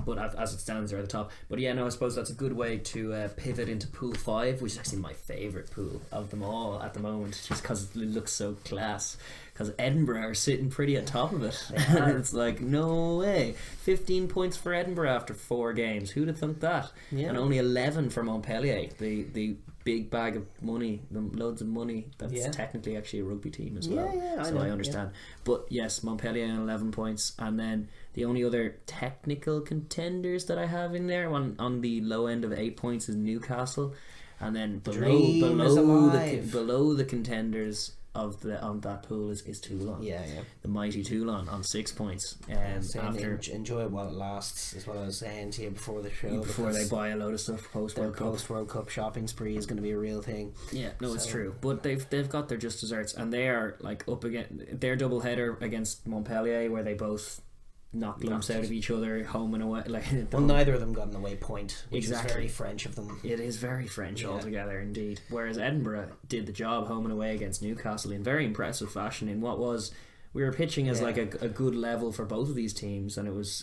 but as it stands, they're at the top. But yeah, no, I suppose that's a good way to pivot into Pool 5, which is actually my favourite pool of them all at the moment, just because it looks so class. Because Edinburgh are sitting pretty at top of it. It's like, no way. 15 points for Edinburgh after 4 games. Who'd have thunk that? Yeah. And only 11 for Montpellier, the big bag of money, loads of money. That's technically actually a rugby team as well. I understand. But yes, Montpellier on 11 points. And then the only other technical contenders that I have in there on the low end of 8 points is Newcastle. And then below the contenders of that pool is Toulon. The mighty Toulon on 6 points. After enjoy it while it lasts is what I was saying to you before the show. Before they buy a load of stuff post World Cup shopping spree is going to be a real thing. It's true. But they've got their just desserts, and they are like up against their double header against Montpellier, where they both knocked lumps out of each other home and away. Neither of them got an away point, which is very French of them. It is very French altogether, indeed. Whereas Edinburgh did the job home and away against Newcastle in very impressive fashion, in what was, we were pitching as like a good level for both of these teams, and it was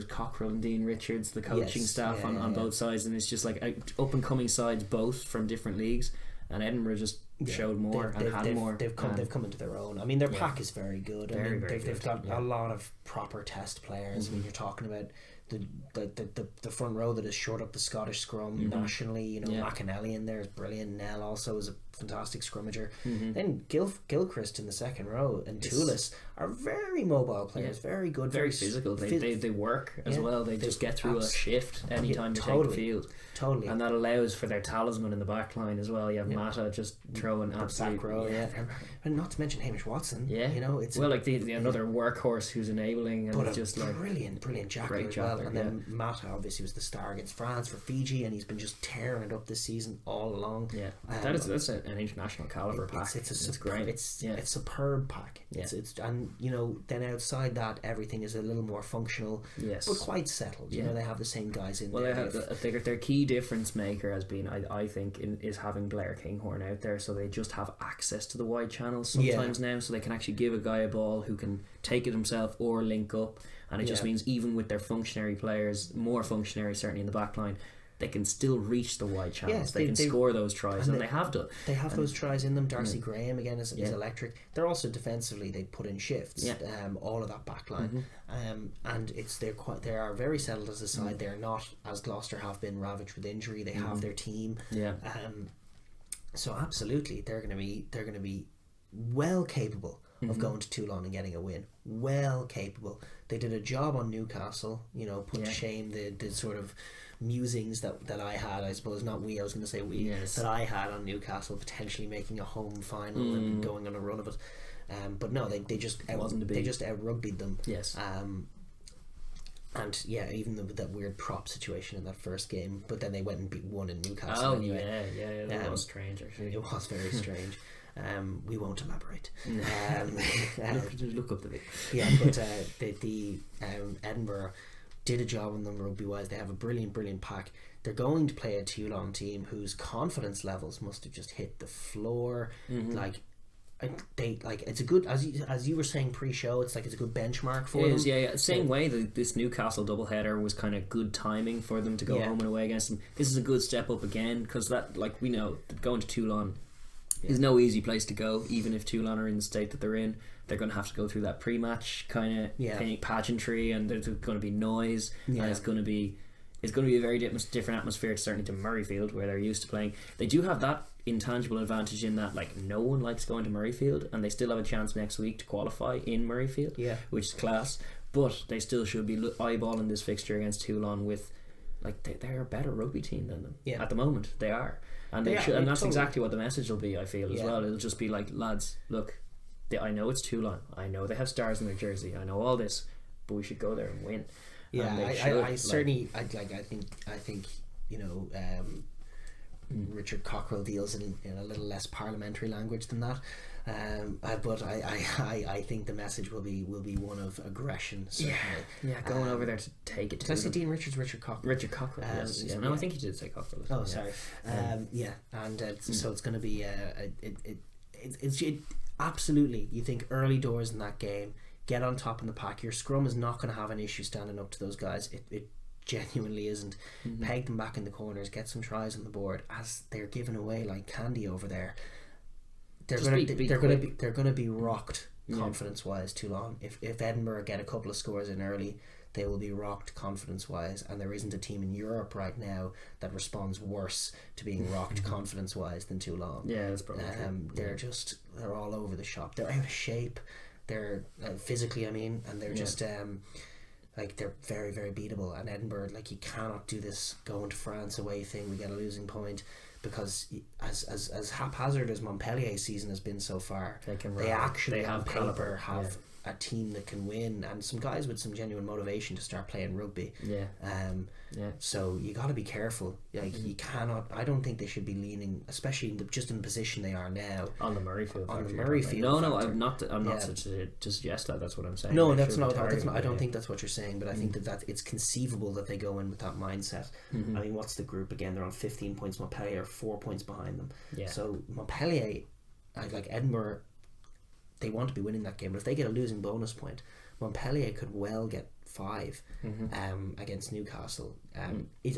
Cockrell and Dean Richards, the coaching staff on both sides, and it's just like up and coming sides, both from different leagues, and Edinburgh just showed more and had more. They've come into their own. I mean, their pack is very good. They've got a lot of proper test players. I mean, you're talking about the front row that has shored up the Scottish scrum nationally. You know, McAnally in there is brilliant. Nell also is a fantastic scrummager. Then Gilchrist in the second row and Toulis are very mobile players, very good, very physical. They work as well. They just get through a shift anytime they take the field. Totally. And that allows for their talisman in the back line as well. You have Mata just throwing absolute back row, and not to mention Hamish Watson. You know, it's like the another workhorse who's enabling, and but just brilliant jackler as well. And then Mata obviously was the star against France for Fiji, and he's been just tearing it up this season all along. That's an international caliber pack. It's great. It's a superb pack. It's and you know, then outside that everything is a little more functional, but quite settled. You know, they have the same guys in there. Their key difference maker has been, I think, is having Blair Kinghorn out there, so they just have access to the wide channels sometimes now, so they can actually give a guy a ball who can take it himself or link up, and it just means even with their functionary players, more functionary certainly in the back line, they can still reach the wide channels. They can score those tries, and they have done. They have those tries in them. Darcy Graham again is electric. They're also defensively, they put in shifts. All of that back line, and they are very settled as a side. They're not, as Gloucester have been, ravaged with injury. They have their team. So absolutely, they're going to be well capable of going to Toulon and getting a win. Well capable. They did a job on Newcastle. You know, put to shame the sort of musings that I had, I suppose, not we, I was going to say we, that I had on Newcastle potentially making a home final and going on a run of it, but no, they just out rugbyed them. And even that weird prop situation in that first game, but then they went and won in Newcastle anyway. That was strange actually. It was very strange. We won't elaborate. Look up the but video. the Edinburgh did a job on them rugby wise. They have a brilliant pack. They're going to play a Toulon team whose confidence levels must have just hit the floor. It's a good, as you were saying pre-show, it's a good benchmark for them. Same way that this Newcastle doubleheader was kind of good timing for them to go home and away against them. This is a good step up again, because that, like we know, going to Toulon is no easy place to go. Even if Toulon are in the state that they're in, they're going to have to go through that pre-match kind of pageantry, and there's going to be noise, and it's going to be a very different atmosphere certainly to Murrayfield, where they're used to playing. They do have that intangible advantage in that, like, no one likes going to Murrayfield, and they still have a chance next week to qualify in Murrayfield, which is class. But they still should be eyeballing this fixture against Toulon with, like, they're a better rugby team than them at the moment. They are, and they should, and that's exactly what the message will be. I feel as well. It'll just be like, lads, look, I know it's Toulon. I know they have stars in their jersey. I know all this, but we should go there and win. I think you know, Richard Cockrell deals in a little less parliamentary language than that, but I think the message will be one of aggression, certainly. Going over there to take it to did I say Dean Richards? Richard Cockrell. Yes. No, I think he did say Cockrell. Oh, sorry. So it's going to be it's absolutely, you think early doors in that game, get on top in the pack. Your scrum is not going to have an issue standing up to those guys. It genuinely isn't. Peg them back in the corners, get some tries on the board as they're giving away like candy over there. They're going to be rocked confidence wise Toulon. If Edinburgh get a couple of scores in early, they will be rocked confidence wise, and there isn't a team in Europe right now that responds worse to being rocked confidence wise than Toulon. Yeah, that's probably they're all over the shop. They're out of shape. They're physically, I mean, and they're just like they're very, very beatable. And Edinburgh, like, you cannot do this going to France away thing. We get a losing point, because as haphazard as Montpellier's season has been so far, they actually on paper have a team that can win, and some guys with some genuine motivation to start playing rugby. So you got to be careful. Like, you cannot. I don't think they should be leaning, especially in just in the position they are now, on the Murrayfield. No, I'm not to suggest that. That's what I'm saying. No, that's not. I don't think that's what you're saying. But I think that it's conceivable that they go in with that mindset. I mean, what's the group again? They're on 15 points. Montpellier are 4 points behind them. So Montpellier, like Edinburgh, they want to be winning that game, but if they get a losing bonus point, Montpellier could well get 5 against Newcastle.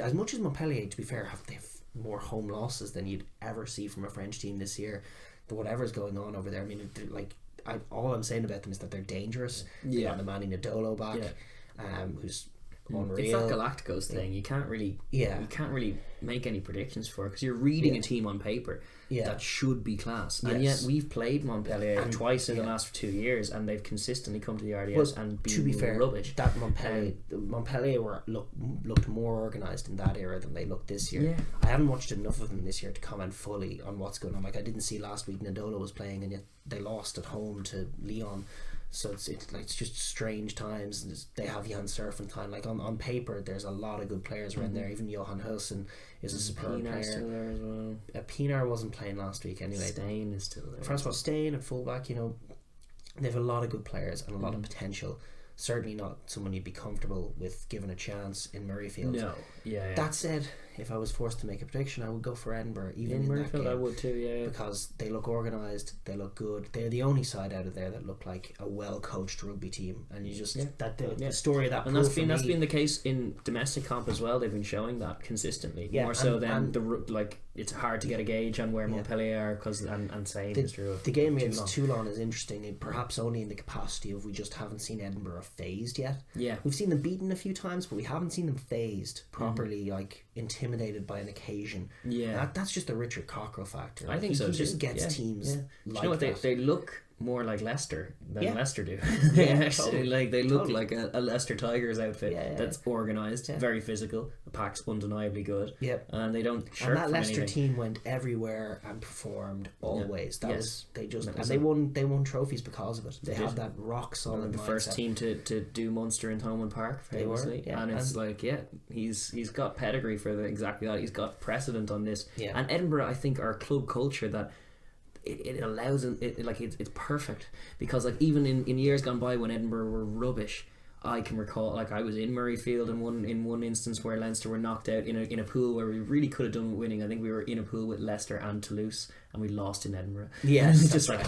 As much as Montpellier, to be fair, they have more home losses than you'd ever see from a French team this year. Whatever's going on over there, I mean, all I'm saying about them is that they're dangerous. They got the Manny Nadolo back, who's unreal. It's that Galacticos thing. You can't really make any predictions for it, because you're reading a team on paper that should be class, and yet we've played Montpellier twice in the last 2 years, and they've consistently come to the RDS and been, to be fair, rubbish. That Montpellier looked more organised in that era than they looked this year. I haven't watched enough of them this year to comment fully on what's going on. Like, I didn't see last week Nadolo was playing, and yet they lost at home to Lyon. So it's just strange times. They have Jan Serpentine. Like, on paper, there's a lot of good players around there. Even Johan Hulsen is a superb player. Still there as well. Pinar wasn't playing last week anyway. Stein is still there. Francois Stein at fullback. You know, they have a lot of good players and a lot of potential. Certainly not someone you'd be comfortable with giving a chance in Murrayfield. No. That said, if I was forced to make a prediction, I would go for Edinburgh, even in that game. I would too, because they look organised, they look good. They're the only side out of there that look like a well-coached rugby team, and you just the story of that. And that's been the case in domestic comp as well. They've been showing that consistently, more so than it's hard to get a gauge on where Montpellier are, because and same is true. The game against Toulon is interesting, perhaps only in the capacity of we just haven't seen Edinburgh phased yet. We've seen them beaten a few times, but we haven't seen them phased properly, like intimidated by an occasion. That's just the Richard Cockrell factor. I think so too. He just gets teams like you know what, that. They look more like Leicester than Leicester do. Totally. Like, they look like a Leicester Tigers outfit that's organised, very physical. The pack's undeniably good, and they don't shirk. And that from Leicester anything. team went everywhere and performed always. They won trophies because of it. They had that rock solid. The first team to do Munster in Thomond Park, famously, and it's he's got pedigree for exactly that. He's got precedent on this, and Edinburgh, I think, are a club culture that. It allows it's perfect, because like even in years gone by when Edinburgh were rubbish, I can recall, like, I was in Murrayfield in one instance where Leinster were knocked out in a pool where we really could have done winning. I think we were in a pool with Leicester and Toulouse, and we lost in Edinburgh. Yes, just like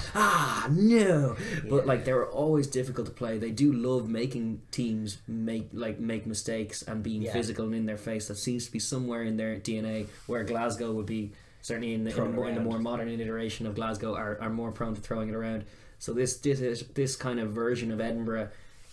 no. But like, they were always difficult to play. They do love making teams make mistakes and being physical and in their face. That seems to be somewhere in their DNA, where Glasgow would be. Certainly in the more modern iteration of Glasgow are more prone to throwing it around. So this kind of version of Edinburgh,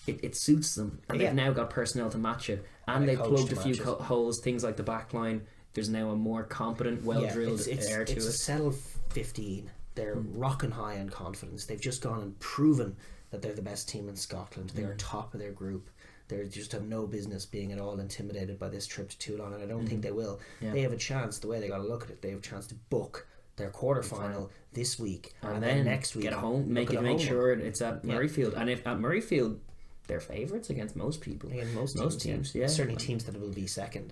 it suits them, and they've now got personnel to match it, and they've plugged a few holes, things like the back line. There's now a more competent, well-drilled air to it. It's a settled 15. They're rocking high on confidence. They've just gone and proven that they're the best team in Scotland. They're top of their group. They just have no business being at all intimidated by this trip to Toulon, and I don't think they will. They have a chance, the way they got to look at it, they have a chance to book their quarter-final this week, and then next week get home, make sure it's at Murrayfield. And if at Murrayfield, they're favourites against most people. Against most teams. Certainly teams that will be second.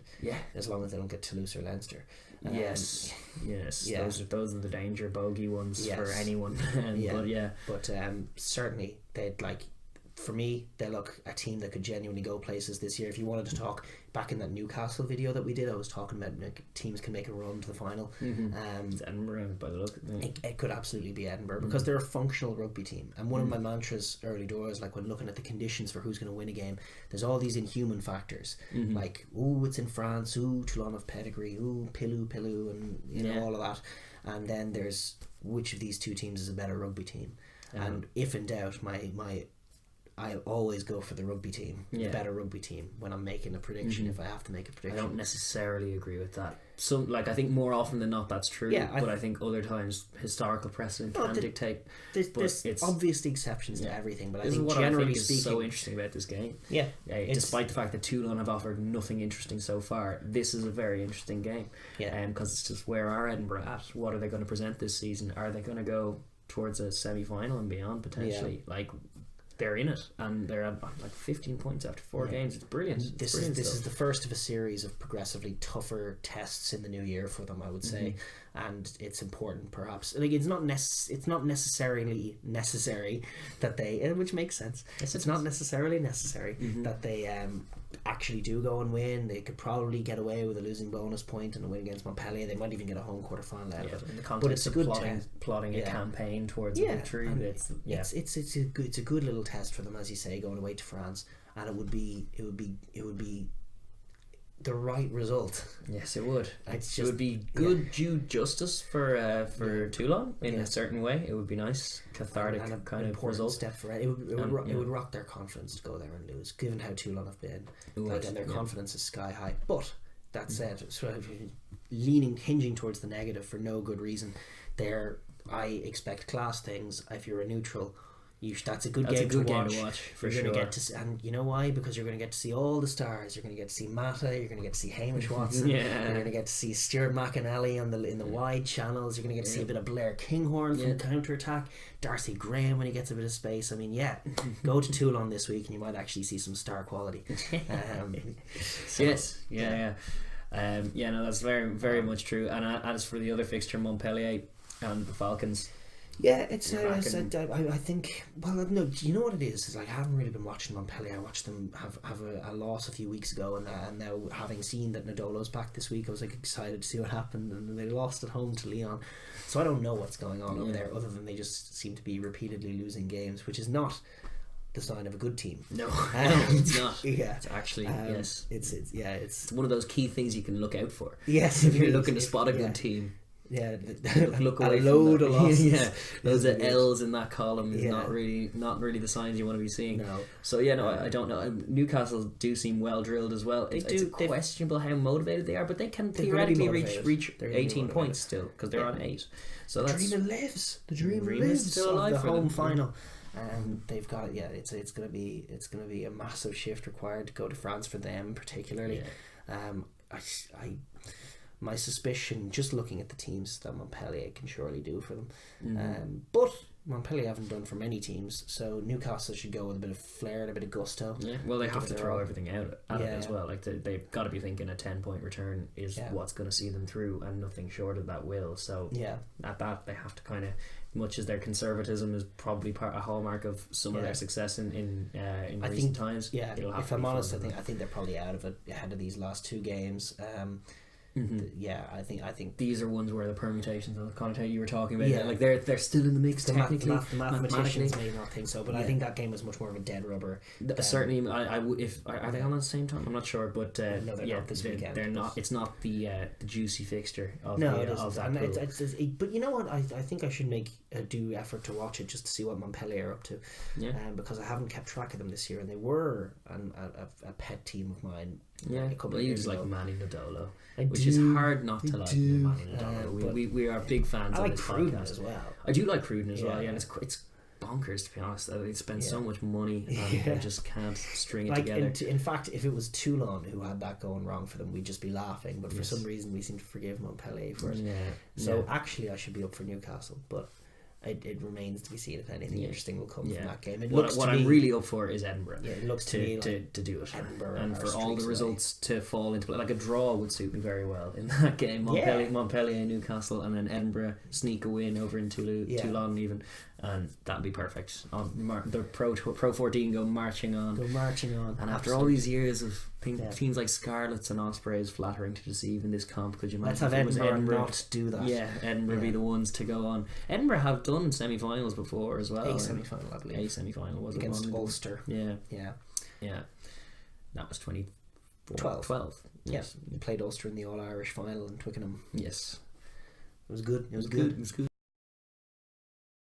As long as they don't get Toulouse or Leinster. Yes. Those are the danger bogey ones for anyone. But certainly they'd for me, they look a team that could genuinely go places this year. If you wanted to talk back in that Newcastle video that we did, I was talking about teams can make a run to the final. It's Edinburgh by the look. It could absolutely be Edinburgh because they're a functional rugby team. And one of my mantras early doors, like when looking at the conditions for who's going to win a game, there's all these inhuman factors. Like, it's in France, Toulon of pedigree, Pilou, and you know, all of that. And then there's which of these two teams is a better rugby team. And if in doubt, I always go for the rugby team, the better rugby team, when I'm making a prediction. If I have to make a prediction, I don't necessarily agree with that. I think more often than not that's true. But I think other times historical precedent can dictate. There's obviously exceptions to everything, but I think what generally I think speaking, is so interesting about this game. Despite the fact that Toulon have offered nothing interesting so far, this is a very interesting game. Because it's just, where are Edinburgh at? What are they going to present this season? Are they going to go towards a semi-final and beyond potentially? Like, they're in it, and they're at like 15 points after 4 games. It's brilliant. This is the first of a series of progressively tougher tests in the new year for them, I would say, and it's important, perhaps. Like, it's not necessarily necessary that they, which makes sense. It's not necessarily necessary that they actually do go and win. They could probably get away with a losing bonus point and a win against Montpellier. They might even get a home quarter final out of it. In the context of plotting a campaign towards a victory, it's a good little test for them, as you say, going away to France, and it would be the right result. Yes, it would. It would be good due justice for Toulon in a certain way. It would be nice, cathartic and kind of result. Step for it. It would rock their confidence to go there and lose, given how Toulon have been. And their confidence is sky high. But that said, hinging towards the negative for no good reason. I expect class things. If you're a neutral, that's a good game to watch. For you're sure. Going to get and you know why? Because you're going to get to see all the stars. You're going to get to see Mata. You're going to get to see Hamish Watson. You're going to get to see Stuart McAnally in the wide channels. You're going to get to see a bit of Blair Kinghorn from counter attack. Darcy Graham when he gets a bit of space. I mean, go to Toulon this week and you might actually see some star quality. Yes. That's very, very much true. And as for the other fixture, Montpellier and the Falcons. Yeah, it's I think. Well, no, you know what it is? Is like, I haven't really been watching Montpellier. I watched them have a loss a few weeks ago, and now having seen that Nadolo's back this week, I was like excited to see what happened, and they lost at home to Lyon. So I don't know what's going on over there, other than they just seem to be repeatedly losing games, which is not the sign of a good team. No, it's not. It's actually it's one of those key things you can look out for. Yes, if you're looking to spot a good team. Yeah, look away a load of losses. Those are L's in that column is not really the signs you want to be seeing. No. So I don't know. Newcastle do seem well drilled as well. It's questionable how motivated they are, but they can theoretically reach 18 points still, because they're on 8. So the dream lives. The dream lives. Still alive the for home them. Final. They've got it's gonna be a massive shift required to go to France for them particularly. My suspicion, just looking at the teams that Montpellier can surely do for them, but Montpellier haven't done for many teams, so Newcastle should go with a bit of flair and a bit of gusto. Yeah, well, they have to throw everything at it as well. Like they've got to be thinking a 10-point return is what's going to see them through, and nothing short of that will. So at that, they have to kind of, much as their conservatism is probably a hallmark of some of their success in recent times. Yeah, if I'm honest, I think they're probably out of it ahead of these last 2 games. I think these are ones where the permutations and the connotation you were talking about, like they're still in the mix technically. The mathematicians may not think so, but I think that game was much more of a dead rubber. Certainly, I would. If are they on at the same time? I'm not sure, but no, they're not this weekend. They're not. It's not the juicy fixture of it of that pool. But you know what? I think I should make a due effort to watch it just to see what Montpellier are up to. Because I haven't kept track of them this year, and they were a pet team of mine. A couple of years ago. Like Manny Nadolo, which is hard not to like Manny Nadolo. We are big fans of this podcast as well. I do like Cruden as well, and it's bonkers, to be honest. They spend so much money and they just can't string it together. In fact, if it was Toulon who had that going wrong for them, we'd just be laughing, but for some reason we seem to forgive Montpellier for it. Actually I should be up for Newcastle, but it remains to be seen if anything interesting will come from that game. What I'm really up for is Edinburgh. Yeah, it looks to do it, Edinburgh, and for all the results to fall into play. Like a draw would suit me very well in that game. Montpellier, Newcastle, and then Edinburgh sneak a win over in Toulon even. and that'll be perfect. The Pro 14 go marching on. And after absolutely. all these years of teams like Scarlets and Ospreys flattering to deceive in this comp, could you imagine? Let's have Edinburgh not do that. Yeah, Edinburgh be the ones to go on. Edinburgh have done semi-finals before as well. A semi-final, I believe. A semi-final was against Ulster. Yeah. That was 2012. Yes, we played Ulster in the All-Irish final in Twickenham. Yes, it was good. It was good.